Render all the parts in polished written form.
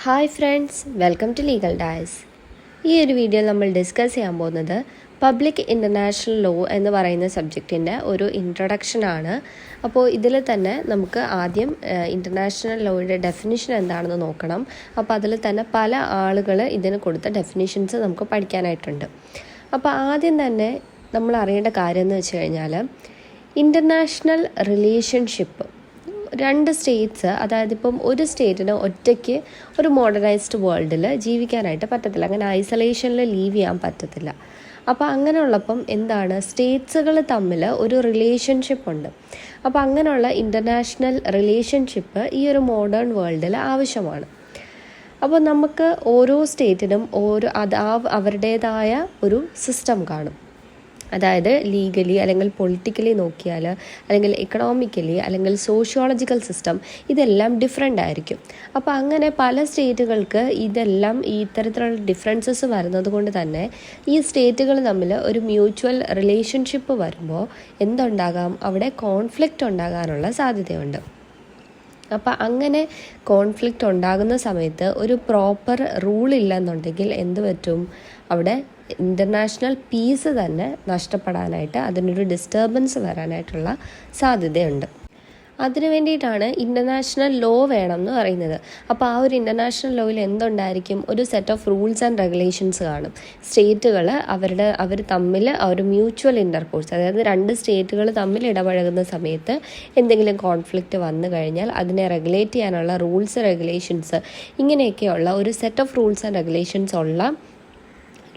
Hi friends, welcome to Legaldais. ഈ ഒരു വീഡിയോയിൽ നമ്മൾ ഡിസ്കസ് ചെയ്യാൻ പോകുന്നത് പബ്ലിക് ഇൻ്റർനാഷണൽ ലോ എന്ന് പറയുന്ന സബ്ജക്റ്റിൻ്റെ ഒരു ഇൻട്രൊഡക്ഷനാണ്. അപ്പോൾ ഇതിൽ തന്നെ നമുക്ക് ആദ്യം ഇൻ്റർനാഷണൽ ലോയുടെ ഡെഫിനിഷൻ എന്താണെന്ന് നോക്കണം. അപ്പോൾ അതിൽ തന്നെ പല ആളുകൾ ഇതിന് കൊടുത്ത ഡെഫിനിഷൻസ് നമുക്ക് പഠിക്കാനായിട്ടുണ്ട്. അപ്പോൾ ആദ്യം തന്നെ നമ്മൾ അറിയേണ്ട കാര്യം എന്ന് വെച്ച് കഴിഞ്ഞാൽ ഇൻ്റർനാഷണൽ റിലേഷൻഷിപ്പ് രണ്ട് സ്റ്റേറ്റ്സ്, അതായത് ഇപ്പം ഒരു സ്റ്റേറ്റിന് ഒറ്റയ്ക്ക് ഒരു മോഡേണൈസ്ഡ് വേൾഡിൽ ജീവിക്കാനായിട്ട് പറ്റത്തില്ല, അങ്ങനെ ഐസൊലേഷനിൽ ലീവ് ചെയ്യാൻ പറ്റത്തില്ല. അപ്പോൾ അങ്ങനെയുള്ളപ്പം എന്താണ്, സ്റ്റേറ്റ്സുകൾ തമ്മിൽ ഒരു റിലേഷൻഷിപ്പ് ഉണ്ട്. അപ്പോൾ അങ്ങനെയുള്ള ഇൻ്റർനാഷണൽ റിലേഷൻഷിപ്പ് ഈ ഒരു മോഡേൺ വേൾഡിൽ ആവശ്യമാണ്. അപ്പോൾ നമുക്ക് ഓരോ സ്റ്റേറ്റിനും അവരുടേതായ ഒരു സിസ്റ്റം കാണും. അതായത് ലീഗലി അല്ലെങ്കിൽ പൊളിറ്റിക്കലി നോക്കിയാൽ, അല്ലെങ്കിൽ എക്കണോമിക്കലി, അല്ലെങ്കിൽ സോഷ്യോളജിക്കൽ സിസ്റ്റം, ഇതെല്ലാം ഡിഫറെൻ്റ് ആയിരിക്കും. അപ്പോൾ അങ്ങനെ പല സ്റ്റേറ്റുകൾക്ക് ഇതെല്ലാം ഈ ഇത്തരത്തിലുള്ള ഡിഫറൻസസ് വരുന്നത് കൊണ്ട് തന്നെ ഈ സ്റ്റേറ്റുകൾ തമ്മിൽ ഒരു മ്യൂച്വൽ റിലേഷൻഷിപ്പ് വരുമ്പോൾ എന്തുണ്ടാകാം, അവിടെ കോൺഫ്ലിക്റ്റ് ഉണ്ടാകാനുള്ള സാധ്യതയുണ്ട്. അപ്പോൾ അങ്ങനെ കോൺഫ്ലിക്റ്റ് ഉണ്ടാകുന്ന സമയത്ത് ഒരു പ്രോപ്പർ റൂൾ ഇല്ലെന്നുണ്ടെങ്കിൽ എന്ത് പറ്റും, അവിടെ ഇൻ്റർനാഷണൽ പീസ് തന്നെ നഷ്ടപ്പെടാനായിട്ട്, അതിനൊരു ഡിസ്റ്റർബൻസ് വരാനായിട്ടുള്ള സാധ്യതയുണ്ട്. അതിനു വേണ്ടിയിട്ടാണ് ഇൻ്റർനാഷണൽ ലോ വേണം എന്ന് പറയുന്നത്. അപ്പോൾ ആ ഒരു ഇൻ്റർനാഷണൽ ലോയിൽ എന്തുണ്ടായിരിക്കും, ഒരു set of rules and regulations കാണും. സ്റ്റേറ്റുകൾ അവർ തമ്മിൽ ഒരു മ്യൂച്വൽ ഇൻ്റർകോഴ്സ്, അതായത് രണ്ട് സ്റ്റേറ്റുകൾ തമ്മിൽ ഇടപഴകുന്ന സമയത്ത് എന്തെങ്കിലും കോൺഫ്ലിക്റ്റ് വന്നു കഴിഞ്ഞാൽ അതിനെ റെഗുലേറ്റ് ചെയ്യാനുള്ള റൂൾസ്, റെഗുലേഷൻസ്, ഇങ്ങനെയൊക്കെയുള്ള ഒരു set of rules and regulations ഉള്ള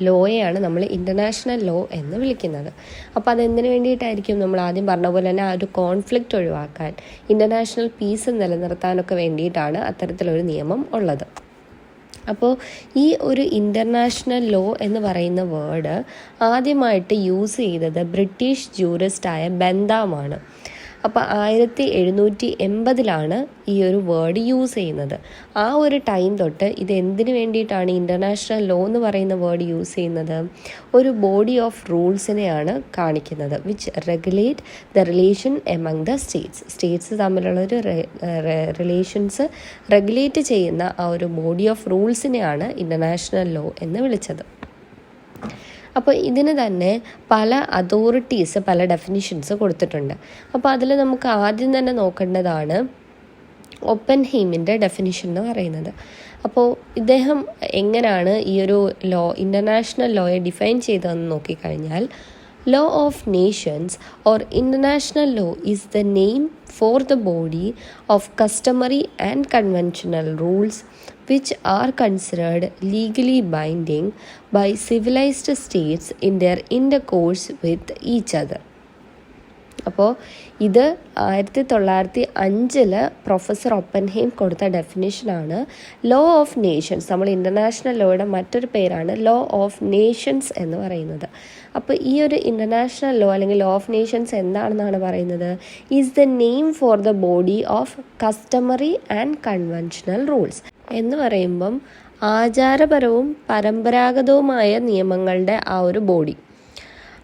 ലോയെയാണ് നമ്മൾ ഇൻ്റർനാഷണൽ ലോ എന്ന് വിളിക്കുന്നത്. അപ്പോൾ അതെന്തിനു വേണ്ടിയിട്ടായിരിക്കും, നമ്മൾ ആദ്യം പറഞ്ഞ പോലെ തന്നെ ആ ഒരു കോൺഫ്ലിക്റ്റ് ഒഴിവാക്കാൻ, ഇൻ്റർനാഷണൽ പീസ് നിലനിർത്താനൊക്കെ വേണ്ടിയിട്ടാണ് അത്തരത്തിലൊരു നിയമം ഉള്ളത്. അപ്പോൾ ഈ ഒരു ഇൻ്റർനാഷണൽ ലോ എന്ന് പറയുന്ന വേർഡ് ആദ്യമായിട്ട് യൂസ് ചെയ്തത് ബ്രിട്ടീഷ് ജൂറിസ്റ്റായ ബെന്താമാണ്. അപ്പോൾ 1780 ഈ ഒരു വേർഡ് യൂസ് ചെയ്യുന്നത്. ആ ഒരു ടൈം തൊട്ട് ഇത് എന്തിനു വേണ്ടിയിട്ടാണ് ഇൻ്റർനാഷണൽ ലോ എന്ന് പറയുന്ന വേർഡ് യൂസ് ചെയ്യുന്നത്, ഒരു ബോഡി ഓഫ് റൂൾസിനെയാണ് കാണിക്കുന്നത്, which regulate the relation among the states തമ്മിലുള്ളൊരു റിലേഷൻസ് റെഗുലേറ്റ് ചെയ്യുന്ന ആ ഒരു ബോഡി ഓഫ് റൂൾസിനെയാണ് ഇൻ്റർനാഷണൽ ലോ എന്ന് വിളിച്ചത്. അപ്പോൾ ഇതിന് തന്നെ പല അതോറിറ്റീസ് പല ഡെഫിനിഷൻസ് കൊടുത്തിട്ടുണ്ട്. അപ്പോൾ അതിൽ നമുക്ക് ആദ്യം തന്നെ നോക്കേണ്ടതാണ് ഒപ്പൻഹെയ്മിൻ്റെ ഡെഫിനിഷൻ എന്ന് പറയുന്നത്. അപ്പോൾ ഇദ്ദേഹം എങ്ങനെയാണ് ഈ ഒരു ലോ, ഇൻ്റർനാഷണൽ ലോയെ ഡിഫൈൻ ചെയ്തതെന്ന് നോക്കിക്കഴിഞ്ഞാൽ, Law of nations or international law is the name for the body of customary and conventional rules which are considered legally binding by civilized states in their intercourse with each other. അപ്പോൾ ഇത് 1905 professor ഒപ്പൻഹെയിം കൊടുത്ത ഡെഫിനിഷനാണ് law of Nations. നമ്മൾ international ലോയുടെ മറ്റൊരു പേരാണ് law of Nations എന്ന് പറയുന്നത്. അപ്പോൾ ഈ ഒരു ഇൻ്റർനാഷണൽ ലോ അല്ലെങ്കിൽ ലോ ഓഫ് നേഷൻസ് എന്താണെന്നാണ് പറയുന്നത്, is the name for the body of customary and conventional rules എന്ന് പറയുമ്പം ആചാരപരവും പരമ്പരാഗതവുമായ നിയമങ്ങളുടെ ആ ഒരു ബോഡി,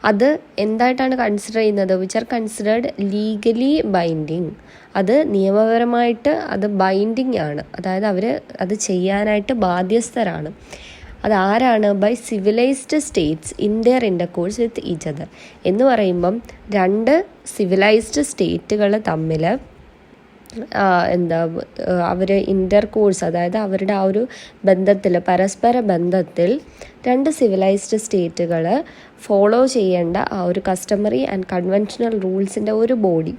അത് എന്തായിട്ടാണ് കൺസിഡർ ചെയ്യുന്നത്, which are considered legally binding. അത് നിയമപരമായിട്ട് അത് ബൈൻഡിങ് ആണ്, അതായത് അവർ അത് ചെയ്യാനായിട്ട് ബാധ്യസ്ഥരാണ്. അത് ആരാണ്, by civilised states in their intercourse with each other എന്ന് പറയുമ്പം രണ്ട് സിവിലൈസ്ഡ് സ്റ്റേറ്റുകൾ തമ്മിൽ അവർ ഇൻ്റർകോഴ്സ്, അതായത് അവരുടെ ആ ഒരു ബന്ധത്തിൽ, പരസ്പര ബന്ധത്തിൽ രണ്ട് സിവിലൈസ്ഡ് സ്റ്റേറ്റുകൾ ഫോളോ ചെയ്യേണ്ട ആ ഒരു കസ്റ്റമറി ആൻഡ് കൺവെൻഷണൽ റൂൾസിൻ്റെ ഒരു ബോഡി,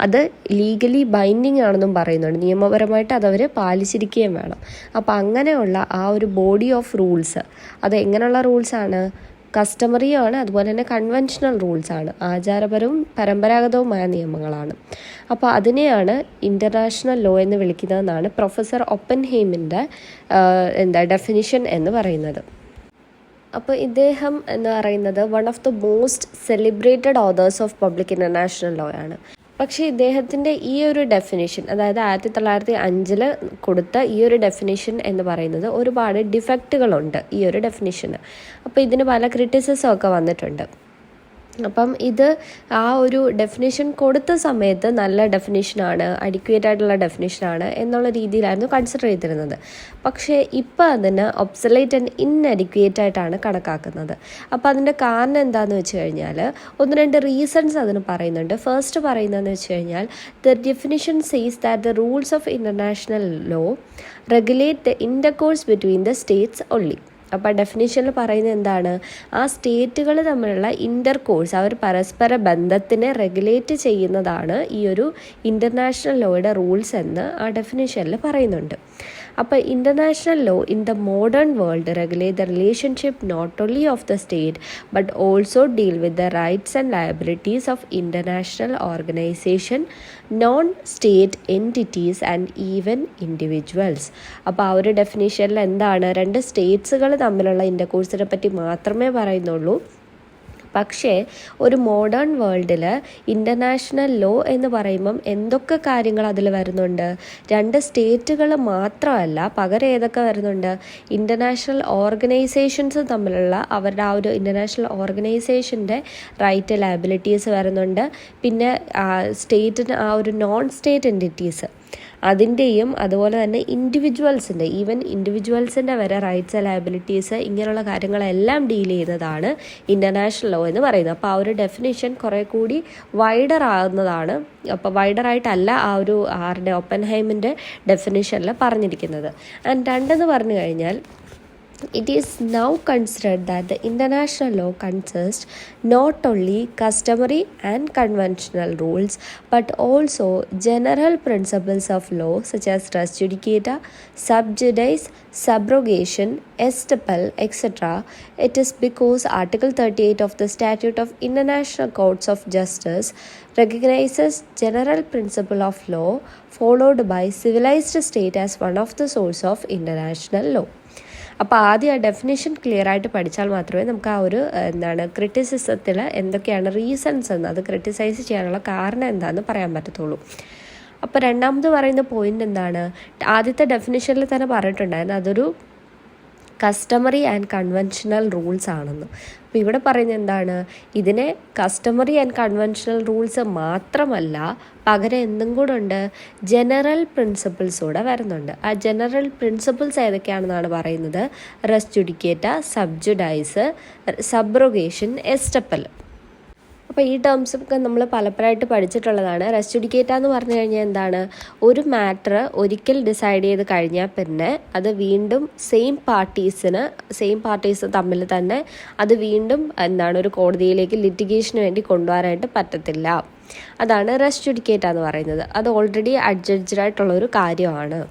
അത് ലീഗലി ബൈൻഡിങ് ആണെന്നും പറയുന്നുണ്ട്. നിയമപരമായിട്ട് അതവർ പാലിച്ചിരിക്കുകയും വേണം. അപ്പോൾ അങ്ങനെയുള്ള ആ ഒരു ബോഡി ഓഫ് റൂൾസ്, അത് എങ്ങനെയുള്ള റൂൾസാണ്, കസ്റ്റമറിയാണ്, അതുപോലെ തന്നെ കൺവെൻഷണൽ റൂൾസാണ്, ആചാരപരവും പരമ്പരാഗതവുമായ നിയമങ്ങളാണ്. അപ്പോൾ അതിനെയാണ് ഇൻ്റർനാഷണൽ ലോ എന്ന് വിളിക്കുന്നതെന്നാണ് പ്രൊഫസർ ഒപ്പൻഹെയ്മിൻ്റെ ഡെഫിനിഷൻ എന്ന് പറയുന്നത്. അപ്പോൾ ഇദ്ദേഹം എന്ന് പറയുന്നത് one of the most celebrated authors of public international law ആണ്. പക്ഷേ ഇദ്ദേഹത്തിൻ്റെ ഈ ഒരു ഡെഫിനിഷൻ, അതായത് 1905 കൊടുത്ത ഈ ഒരു ഡെഫിനിഷൻ എന്ന് പറയുന്നത് ഒരുപാട് ഡിഫക്റ്റുകളുണ്ട് ഈ ഒരു ഡെഫിനിഷന്. അപ്പോൾ ഇതിന് പല ക്രിറ്റിസിസം ഒക്കെ വന്നിട്ടുണ്ട്. അപ്പം ഇത് ആ ഒരു ഡെഫിനേഷൻ കൊടുത്ത സമയത്ത് നല്ല ഡെഫിനേഷനാണ്, അഡിക്വേറ്റ് ആയിട്ടുള്ള ഡെഫിനേഷനാണ് എന്നുള്ള രീതിയിലായിരുന്നു കൺസിഡർ ചെയ്തിരുന്നത്. പക്ഷേ ഇപ്പോൾ അതിന് ഒബ്സലേറ്റ് ആൻഡ് ഇൻഅഡിക്വേറ്റ് ആയിട്ടാണ് കണക്കാക്കുന്നത്. അപ്പോൾ അതിൻ്റെ കാരണം എന്താണെന്ന് വെച്ച് കഴിഞ്ഞാൽ 1-2 റീസൺസ് അതിന് പറയുന്നുണ്ട്. ഫസ്റ്റ് പറയുന്നതെന്ന് വെച്ച് കഴിഞ്ഞാൽ the definition says that the rules of international law regulate the intercourse between the states only. അപ്പോൾ ഡെഫിനേഷനിൽ പറയുന്നത് എന്താണ്, ആ സ്റ്റേറ്റുകൾ തമ്മിലുള്ള ഇൻ്റർകോഴ്സ്, അവർ പരസ്പര ബന്ധത്തിനെ റെഗുലേറ്റ് ചെയ്യുന്നതാണ് ഈ ഒരു ഇൻ്റർനാഷണൽ ലോയുടെ റൂൾസ് എന്ന് ആ ഡെഫിനേഷനിൽ പറയുന്നുണ്ട്. അപ്പോൾ international law in the modern world regulate the relationship not only of the state but also deal with the rights and liabilities of international organisation, non state entities and even individuals. അപ്പോൾ ആ ഒരു ഡെഫിനേഷനിൽ എന്താണ്, 2 സ്റ്റേറ്റ്സുകൾ തമ്മിലുള്ള ഇൻ്റർകോഴ്സിനെ പറ്റി മാത്രമേ പറയുന്നുള്ളൂ. പക്ഷേ ഒരു മോഡേൺ വേൾഡിൽ ഇൻ്റർനാഷണൽ ലോ എന്ന് പറയുമ്പം എന്തൊക്കെ കാര്യങ്ങൾ അതിൽ വരുന്നുണ്ട്, 2 സ്റ്റേറ്റുകൾ മാത്രമല്ല, പകരം ഏതൊക്കെ വരുന്നുണ്ട്, ഇൻ്റർനാഷണൽ ഓർഗനൈസേഷൻസ് തമ്മിലുള്ള അവരുടെ ആ ഒരു ഇൻ്റർനാഷണൽ ഓർഗനൈസേഷൻ്റെ റൈറ്റ് ലയബിലിറ്റീസ് വരുന്നുണ്ട്. പിന്നെ സ്റ്റേറ്റിന് ആ ഒരു നോൺ സ്റ്റേറ്റ് എൻറ്റിറ്റീസ് അതിൻ്റെയും അതുപോലെ തന്നെ ഈവൻ ഇൻഡിവിജ്വൽസിൻ്റെ വരെ റൈറ്റ്സ് ലയബിലിറ്റീസ്, ഇങ്ങനെയുള്ള കാര്യങ്ങളെല്ലാം ഡീൽ ചെയ്യുന്നതാണ് ഇൻ്റർനാഷണൽ ലോ എന്ന് പറയുന്നത്. അപ്പോൾ ആ ഒരു ഡെഫിനേഷൻ കുറേ കൂടി വൈഡർ ആകുന്നതാണ്. അപ്പോൾ വൈഡറായിട്ടല്ല ആ ഒരു ഓപ്പൻഹൈമിൻ്റെ ഡെഫിനേഷനിൽ പറഞ്ഞിരിക്കുന്നത്. ആൻഡ് 2 പറഞ്ഞു കഴിഞ്ഞാൽ it is now considered that the international law consists not only customary and conventional rules but also general principles of law such as res judicata, sub judice, subrogation, estoppel, etc. It is because Article 38 of the Statute of International Courts of Justice recognizes general principle of law followed by civilized state as one of the source of international law. അപ്പോൾ ആദ്യം ആ definition clear ആയിട്ട് പഠിച്ചാൽ മാത്രമേ നമുക്ക് ആ ഒരു ക്രിറ്റിസിസത്തിൽ എന്തൊക്കെയാണ് റീസൺസ് എന്ന്, അത് ക്രിറ്റിസൈസ് ചെയ്യാനുള്ള കാരണം എന്താണെന്ന് പറയാൻ പറ്റത്തുള്ളൂ. അപ്പോൾ രണ്ടാമത് പറയുന്ന പോയിന്റ് എന്താണ്, ആദ്യത്തെ ഡെഫിനേഷനിൽ തന്നെ പറഞ്ഞിട്ടുണ്ടായിരുന്നു അതൊരു കസ്റ്റമറി ആൻഡ് കൺവെൻഷണൽ റൂൾസ് ആണെന്ന്. അപ്പോൾ ഇവിടെ പറയുന്നത് എന്താണ്, ഇതിനെ കസ്റ്റമറി ആൻഡ് കൺവെൻഷണൽ റൂൾസ് മാത്രമല്ല, പകരം എന്തും കൂടെ ഉണ്ട്, ജനറൽ പ്രിൻസിപ്പിൾസ് കൂടെ വരുന്നുണ്ട്. ആ ജനറൽ പ്രിൻസിപ്പിൾസ് ഏതൊക്കെയാണെന്നാണ് പറയുന്നത്, റെസ് ജുഡിക്കേറ്റ, സബ് ജുഡൈസ്, സബ്രോഗേഷൻ, എസ്റ്റപ്പൽ. അപ്പോൾ ഈ ടേംസൊക്കെ നമ്മൾ പലപ്പോഴായിട്ട് പഠിച്ചിട്ടുള്ളതാണ്. റെസ് ജുഡിക്കേറ്റ എന്ന് പറഞ്ഞു കഴിഞ്ഞാൽ എന്താണ്, ഒരു മാറ്റർ ഒരിക്കൽ ഡിസൈഡ് ചെയ്ത് കഴിഞ്ഞാൽ പിന്നെ അത് വീണ്ടും സെയിം പാർട്ടീസ് തമ്മിൽ തന്നെ അത് വീണ്ടും ഒരു കോടതിയിലേക്ക് ലിറ്റിഗേഷന് വേണ്ടി കൊണ്ടുപോകാനായിട്ട് പറ്റത്തില്ല. അതാണ് റെസ് ജുഡിക്കേറ്റ എന്ന് പറയുന്നത്. അത് ഓൾറെഡി അഡ്ജഡ്ജായിട്ടുള്ളൊരു കാര്യമാണ്,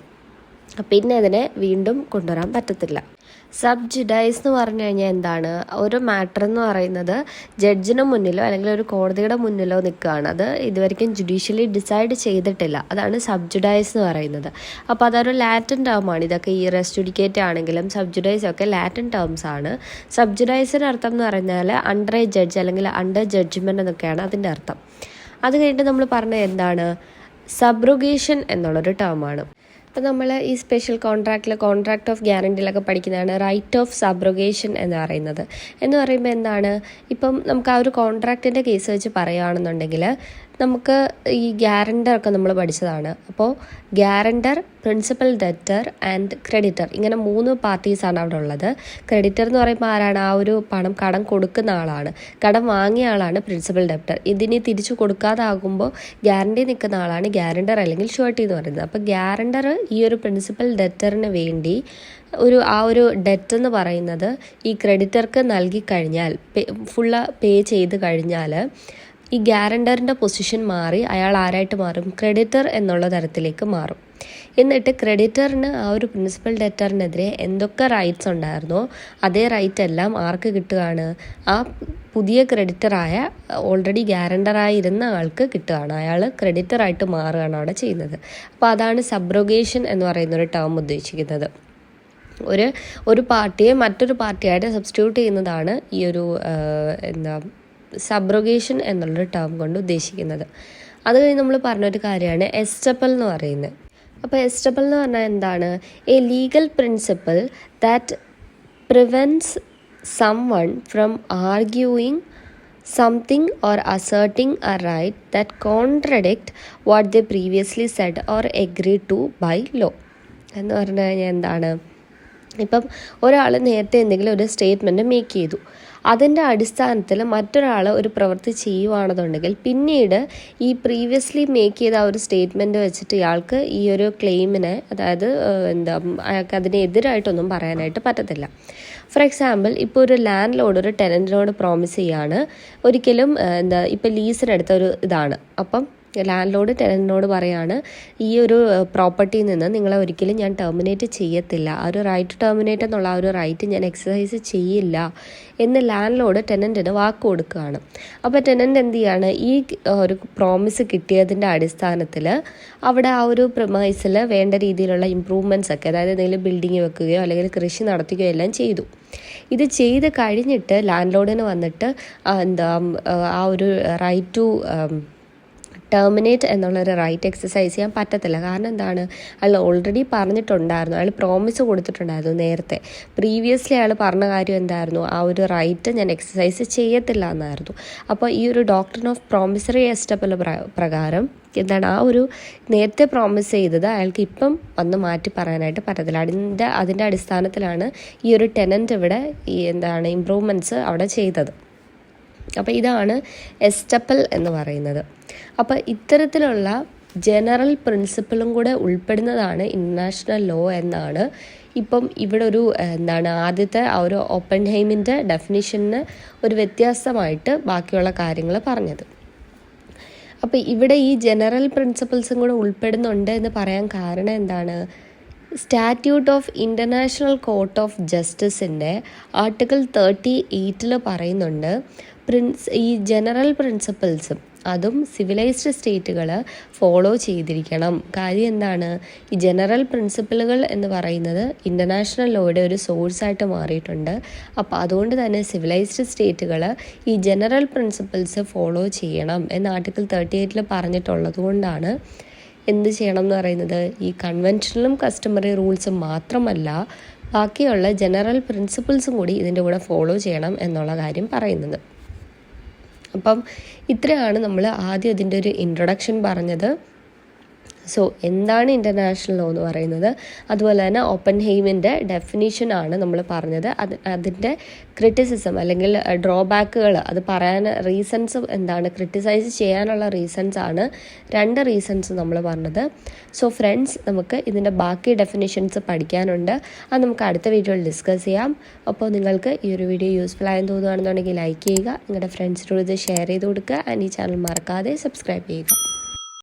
പിന്നെ അതിനെ വീണ്ടും കൊണ്ടുവരാൻ പറ്റത്തില്ല. സബ് ജുഡൈസ് എന്ന് പറഞ്ഞു കഴിഞ്ഞാൽ എന്താണ്, ഒരു മാറ്റർ എന്ന് പറയുന്നത് ജഡ്ജിന് മുന്നിലോ അല്ലെങ്കിൽ ഒരു കോടതിയുടെ മുന്നിലോ നിൽക്കുകയാണ്, അത് ഇതുവരെയ്ക്കും ജുഡീഷ്യലി ഡിസൈഡ് ചെയ്തിട്ടില്ല, അതാണ് സബ് ജുഡൈസ് എന്ന് പറയുന്നത്. അപ്പോൾ അതൊരു ലാറ്റിൻ ടേമാണ്. ഇതൊക്കെ ഈ റെസ് ജുഡിക്കേറ്റ് ആണെങ്കിലും സബ് ജുഡൈസ് ഒക്കെ ലാറ്റിൻ ടേംസ് ആണ്. സബ് ജുഡൈസിൻ്റെ അർത്ഥം എന്ന് പറഞ്ഞാൽ അണ്ടർ എ ജഡ്ജ് അല്ലെങ്കിൽ അണ്ടർ ജഡ്ജ്മെൻ്റ് എന്നൊക്കെയാണ് അതിൻ്റെ അർത്ഥം. അത് കഴിഞ്ഞിട്ട് നമ്മൾ പറഞ്ഞത് എന്താണ്, സബ്രോഗേഷൻ എന്നുള്ളൊരു ടേമാണ്. അപ്പോൾ നമ്മൾ ഈ സ്പെഷ്യൽ കോൺട്രാക്ട് ഓഫ് ഗ്യാരണ്ടിയിലൊക്കെ പഠിക്കുന്നതാണ് റൈറ്റ് ഓഫ് സബ്രോഗേഷൻ എന്ന് പറയുന്നത്. എന്ന് പറയുമ്പോൾ എന്താണ്, ഇപ്പം നമുക്ക് ആ ഒരു കോൺട്രാക്റ്റിൻ്റെ കേസ് വെച്ച് പറയുകയാണെന്നുണ്ടെങ്കിൽ നമുക്ക് ഈ ഗ്യാരണ്ടറൊക്കെ നമ്മൾ പഠിച്ചതാണ്. അപ്പോൾ guarantor, principal debtor and creditor, ഇങ്ങനെ 3 പാർട്ടീസാണ് അവിടെ ഉള്ളത്. ക്രെഡിറ്റർ എന്ന് പറയുമ്പോൾ ആരാണ്, ആ ഒരു കടം കൊടുക്കുന്ന ആളാണ്. കടം വാങ്ങിയ ആളാണ് പ്രിൻസിപ്പൽ ഡെപ്റ്റർ. ഇതിന് തിരിച്ചു കൊടുക്കാതാകുമ്പോൾ ഗ്യാരണ്ടി നിൽക്കുന്ന ആളാണ് ഗ്യാരണ്ടർ അല്ലെങ്കിൽ ഷുവർട്ടി എന്ന് പറയുന്നത്. അപ്പോൾ ഗ്യാരണ്ടർ ഈ ഒരു പ്രിൻസിപ്പൽ ഡെറ്ററിന് വേണ്ടി ആ ഒരു ഡെറ്റ് എന്ന് പറയുന്നത് ഈ ക്രെഡിറ്റർക്ക് നൽകിക്കഴിഞ്ഞാൽ, ഫുള്ള് പേ ചെയ്ത് കഴിഞ്ഞാൽ ഈ ഗ്യാരണ്ടറിൻ്റെ പൊസിഷൻ മാറി അയാൾ ആരായിട്ട് മാറും, ക്രെഡിറ്റർ എന്നുള്ള തരത്തിലേക്ക് മാറും. എന്നിട്ട് ക്രെഡിറ്ററിന് ആ ഒരു പ്രിൻസിപ്പൽ ഡെറ്ററിനെതിരെ എന്തൊക്കെ റൈറ്റ്സ് ഉണ്ടായിരുന്നോ അതേ റൈറ്റ് എല്ലാം ആർക്ക് കിട്ടുകയാണ്, ആ പുതിയ ക്രെഡിറ്ററായ ഓൾറെഡി ഗ്യാരണ്ടറായിരുന്ന ആൾക്ക് കിട്ടുകയാണ്. അയാൾ ക്രെഡിറ്ററായിട്ട് മാറുകയാണ് അവിടെ ചെയ്യുന്നത്. അപ്പോൾ അതാണ് സബ്രോഗേഷൻ എന്ന് പറയുന്നൊരു ടേം ഉദ്ദേശിക്കുന്നത്. ഒരു പാർട്ടിയെ മറ്റൊരു പാർട്ടിയായിട്ട് സബ്സ്റ്റിറ്റ്യൂട്ട് ചെയ്യുന്നതാണ് ഈ ഒരു സബ്രോഗേഷൻ എന്നുള്ളൊരു ടേം കൊണ്ട് ഉദ്ദേശിക്കുന്നത്. അത് കഴിഞ്ഞ് നമ്മൾ പറഞ്ഞൊരു കാര്യമാണ് എസ്റ്റപ്പൽ എന്ന് പറയുന്നത്. അപ്പോൾ എസ്റ്റപ്പൽ എന്ന് പറഞ്ഞാൽ എന്താണ്, A legal principle that prevents someone from arguing something or asserting a right that contradict what they previously said or agreed to by law. എന്ന് പറഞ്ഞു കഴിഞ്ഞാൽ എന്താണ്, ഇപ്പം ഒരാൾ നേരത്തെ എന്തെങ്കിലും ഒരു സ്റ്റേറ്റ്മെൻറ്റ് മേക്ക് ചെയ്തു, അതിൻ്റെ അടിസ്ഥാനത്തിൽ മറ്റൊരാൾ ഒരു പ്രവൃത്തി ചെയ്യുവാണെന്നുണ്ടെങ്കിൽ പിന്നീട് ഈ പ്രീവിയസ്ലി മേക്ക് ചെയ്ത ആ ഒരു സ്റ്റേറ്റ്മെൻറ്റ് വെച്ചിട്ട് ഇയാൾക്ക് ഈ ഒരു ക്ലെയിമിനെ, അതായത് അയാൾക്ക് അതിനെതിരായിട്ടൊന്നും പറയാനായിട്ട് പറ്റത്തില്ല. ഫോർ എക്സാമ്പിൾ, ഇപ്പോൾ ഒരു ലാൻഡ് ലോഡ് ഒരു ടെനൻറ്റിനോട് പ്രോമിസ് ചെയ്യാണ്, ഒരിക്കലും ഇപ്പോൾ ലീസിനെടുത്ത ഒരു ഇതാണ്, അപ്പം ലാൻഡ് ലോഡ് ടെനൻറ്റിനോട് പറയാണ്, ഈ ഒരു പ്രോപ്പർട്ടിയിൽ നിന്ന് നിങ്ങളെ ഒരിക്കലും ഞാൻ ടെർമിനേറ്റ് ചെയ്യത്തില്ല, ആ ഒരു റൈറ്റ് ടെർമിനേറ്റ് എന്നുള്ള ആ ഒരു റൈറ്റ് ഞാൻ എക്സസൈസ് ചെയ്യില്ല എന്ന് ലാൻഡ് ലോഡ് ടെനൻറ്റിന് വാക്ക് കൊടുക്കുകയാണ്. അപ്പോൾ ടെനൻറ്റ് എന്ത് ചെയ്യാണ്, ഈ ഒരു പ്രോമിസ് കിട്ടിയതിൻ്റെ അടിസ്ഥാനത്തിൽ അവിടെ ആ ഒരു പ്രമൈസിൽ വേണ്ട രീതിയിലുള്ള ഇമ്പ്രൂവ്മെൻറ്റ്സ് ഒക്കെ, അതായത് എന്തെങ്കിലും ബിൽഡിങ് വെക്കുകയോ അല്ലെങ്കിൽ കൃഷി നടത്തുകയോ എല്ലാം ചെയ്തു. ഇത് ചെയ്ത് കഴിഞ്ഞിട്ട് ലാൻഡ് ലോഡിന് വന്നിട്ട് ആ ഒരു റൈറ്റ് ടു ടെർമിനേറ്റ് എന്നുള്ളൊരു റൈറ്റ് എക്സസൈസ് ചെയ്യാൻ പറ്റത്തില്ല. കാരണം എന്താണ്, അയാൾ ഓൾറെഡി പറഞ്ഞിട്ടുണ്ടായിരുന്നു, അയാൾ പ്രോമിസ് കൊടുത്തിട്ടുണ്ടായിരുന്നു നേരത്തെ. പ്രീവിയസ്ലി അയാൾ പറഞ്ഞ കാര്യം എന്തായിരുന്നു, ആ ഒരു റൈറ്റ് ഞാൻ എക്സസൈസ് ചെയ്യത്തില്ല എന്നായിരുന്നു. അപ്പോൾ ഈ ഒരു ഡോക്ട്രിൻ ഓഫ് പ്രോമിസറി എസ്റ്റപ്പൽ പ്രകാരം എന്താണ്, ആ ഒരു നേരത്തെ പ്രോമിസ് ചെയ്തത് അയാൾക്ക് ഇപ്പം വന്ന് മാറ്റി പറയാനായിട്ട് പറ്റത്തില്ല. അതിൻ്റെ അടിസ്ഥാനത്തിലാണ് ഈ ഒരു ടെനൻറ്റ് ഇവിടെ ഇമ്പ്രൂവ്മെൻറ്റ്സ് അവിടെ ചെയ്തത്. അപ്പോൾ ഇതാണ് എസ്റ്റപ്പൽ എന്ന് പറയുന്നത്. അപ്പോൾ ഇത്തരത്തിലുള്ള ജനറൽ പ്രിൻസിപ്പിളും കൂടെ ഉൾപ്പെടുന്നതാണ് ഇൻ്റർനാഷണൽ ലോ എന്നാണ് ഇപ്പം ഇവിടെ ഒരു ആദ്യത്തെ ആ ഒരു ഓപ്പൺഹൈമിൻ്റെ ഡെഫിനിഷന് ഒരു വ്യത്യാസമായിട്ട് ബാക്കിയുള്ള കാര്യങ്ങൾ പറഞ്ഞത്. അപ്പോൾ ഇവിടെ ഈ ജനറൽ പ്രിൻസിപ്പിൾസും കൂടെ ഉൾപ്പെടുന്നുണ്ട് എന്ന് പറയാൻ കാരണം എന്താണ്, statute of international court of ജസ്റ്റിസിൻ്റെ ആർട്ടിക്കിൾ 38 പറയുന്നുണ്ട്, ഈ ജനറൽ പ്രിൻസിപ്പിൾസും അതും സിവിലൈസ്ഡ് സ്റ്റേറ്റുകൾ ഫോളോ ചെയ്തിരിക്കണം. കാര്യം എന്താണ്, ഈ ജനറൽ പ്രിൻസിപ്പിളുകൾ എന്ന് പറയുന്നത് ഇൻ്റർനാഷണൽ ലോയുടെ ഒരു സോഴ്സായിട്ട് മാറിയിട്ടുണ്ട്. അപ്പോൾ അതുകൊണ്ട് തന്നെ സിവിലൈസ്ഡ് സ്റ്റേറ്റുകൾ ഈ ജനറൽ പ്രിൻസിപ്പിൾസ് ഫോളോ ചെയ്യണം എന്ന് ആർട്ടിക്കിൾ 38 പറഞ്ഞിട്ടുള്ളത് കൊണ്ടാണ് എന്ത് ചെയ്യണം എന്ന് പറയുന്നത്, ഈ കൺവെൻഷണലും കസ്റ്റമറി റൂൾസും മാത്രമല്ല ബാക്കിയുള്ള ജനറൽ പ്രിൻസിപ്പിൾസും കൂടി ഇതിൻ്റെ കൂടെ ഫോളോ ചെയ്യണം എന്നുള്ള കാര്യം പറയുന്നത്. അപ്പം ഇത്രയാണ് നമ്മൾ ആദ്യം ഇതിൻ്റെ ഒരു ഇൻട്രൊഡക്ഷൻ പറഞ്ഞത്. സോ എന്താണ് ഇൻ്റർനാഷണൽ ലോ എന്ന് പറയുന്നത്, അതുപോലെ തന്നെ ഓപ്പൺഹൈമിൻ്റെ ഡെഫിനിഷനാണ് നമ്മൾ പറഞ്ഞത്. അതിൻ്റെ ക്രിറ്റിസിസം അല്ലെങ്കിൽ ഡ്രോബാക്കുകൾ അത് പറയാൻ റീസൺസ് എന്താണ്, ക്രിട്ടിസൈസ് ചെയ്യാനുള്ള റീസൺസ് ആണ് 2 റീസൺസ് നമ്മൾ പറഞ്ഞത്. സോ ഫ്രണ്ട്സ്, നമുക്ക് ഇതിൻ്റെ ബാക്കി ഡെഫിനിഷൻസ് പഠിക്കാനുണ്ട്, അത് നമുക്ക് അടുത്ത വീഡിയോയിൽ ഡിസ്കസ് ചെയ്യാം. അപ്പോൾ നിങ്ങൾക്ക് ഈ ഒരു വീഡിയോ യൂസ്ഫുൾ ആയെന്ന് തോന്നുകയാണെന്നുണ്ടെങ്കിൽ ലൈക്ക് ചെയ്യുക, നിങ്ങളുടെ ഫ്രണ്ട്സിനോട് ഇത് ഷെയർ ചെയ്ത് കൊടുക്കുക, ആൻഡ് ഈ ചാനൽ മറക്കാതെ സബ്സ്ക്രൈബ് ചെയ്യുക.